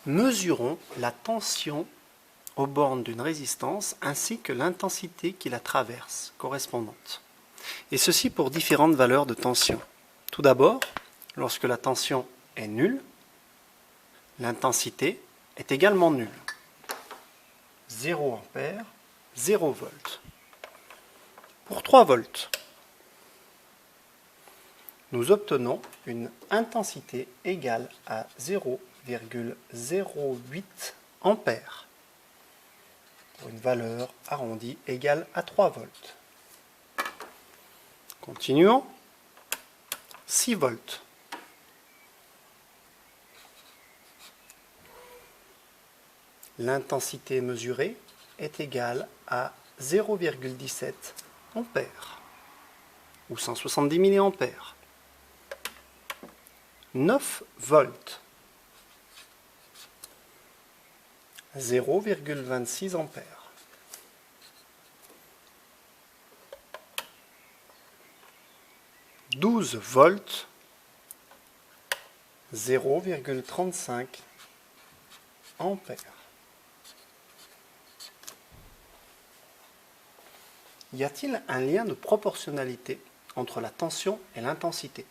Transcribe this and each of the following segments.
Mesurons la tension aux bornes d'une résistance ainsi que l'intensité qui la traverse correspondante. Et ceci pour différentes valeurs de tension. Tout d'abord, lorsque la tension est nulle, l'intensité est également nulle. 0 ampère, 0 volts. Pour 3 volts, nous obtenons une intensité égale à 0,08 ampères pour une valeur arrondie égale à 3 volts. Continuons. 6 volts. L'intensité mesurée est égale à 0,17 ampères ou 170 milliampères. 9 volts. 0,26 ampères. 12 volts. 0,35 ampères. Y a-t-il un lien de proportionnalité entre la tension et l'intensité?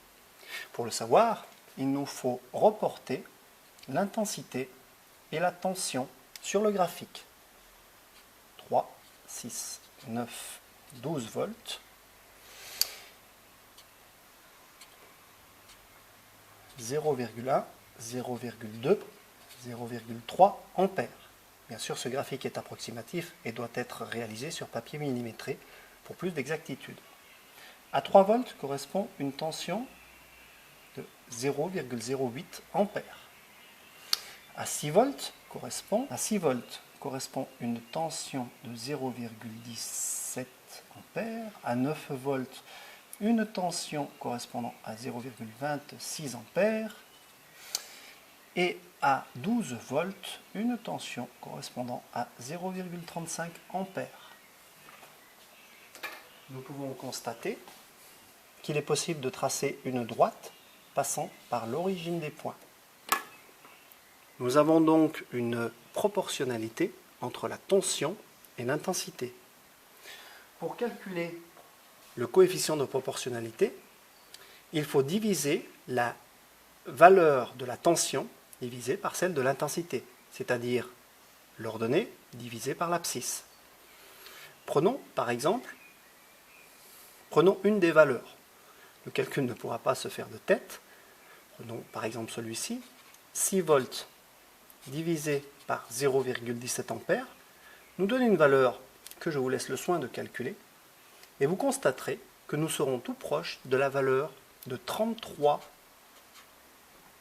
Pour le savoir, il nous faut reporter l'intensité et la tension sur le graphique. 3, 6, 9, 12 volts. 0,1, 0,2, 0,3 ampères. Bien sûr, ce graphique est approximatif et doit être réalisé sur papier millimétré pour plus d'exactitude. À 3 volts correspond une tension de 0,08 ampères. À 6 volts correspond une tension de 0,17 ampères. À 9 volts, une tension correspondant à 0,26 ampères. Et à 12 volts, une tension correspondant à 0,35 ampères. Nous pouvons constater qu'il est possible de tracer une droite passant par l'origine des points. Nous avons donc une proportionnalité entre la tension et l'intensité. Pour calculer le coefficient de proportionnalité, il faut diviser la valeur de la tension divisée par celle de l'intensité, c'est-à-dire l'ordonnée divisée par l'abscisse. Prenons par exemple, une des valeurs. Le calcul ne pourra pas se faire de tête. Prenons par exemple celui-ci, 6 volts divisé par 0,17 ampères nous donne une valeur que je vous laisse le soin de calculer, et vous constaterez que nous serons tout proche de la valeur de 33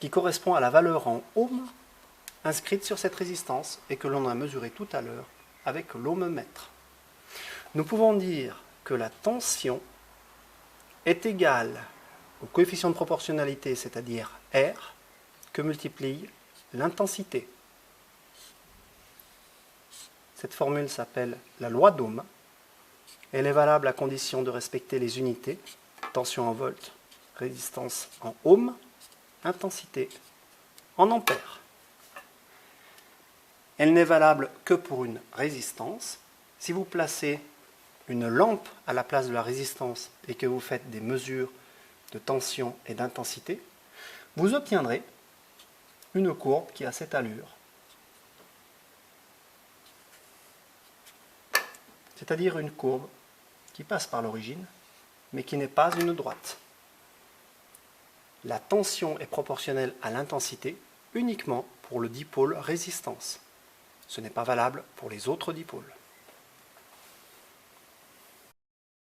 qui correspond à la valeur en ohms inscrite sur cette résistance et que l'on a mesurée tout à l'heure avec l'ohmmètre. Nous pouvons dire que la tension est égale au coefficient de proportionnalité, c'est-à-dire R, que multiplie l'intensité. Cette formule s'appelle la loi d'Ohm. Elle est valable à condition de respecter les unités, tension en volts, résistance en ohms, intensité en ampères. Elle n'est valable que pour une résistance. Si vous placez une lampe à la place de la résistance et que vous faites des mesures de tension et d'intensité, vous obtiendrez une courbe qui a cette allure. C'est-à-dire une courbe qui passe par l'origine, mais qui n'est pas une droite. La tension est proportionnelle à l'intensité uniquement pour le dipôle résistance. Ce n'est pas valable pour les autres dipôles.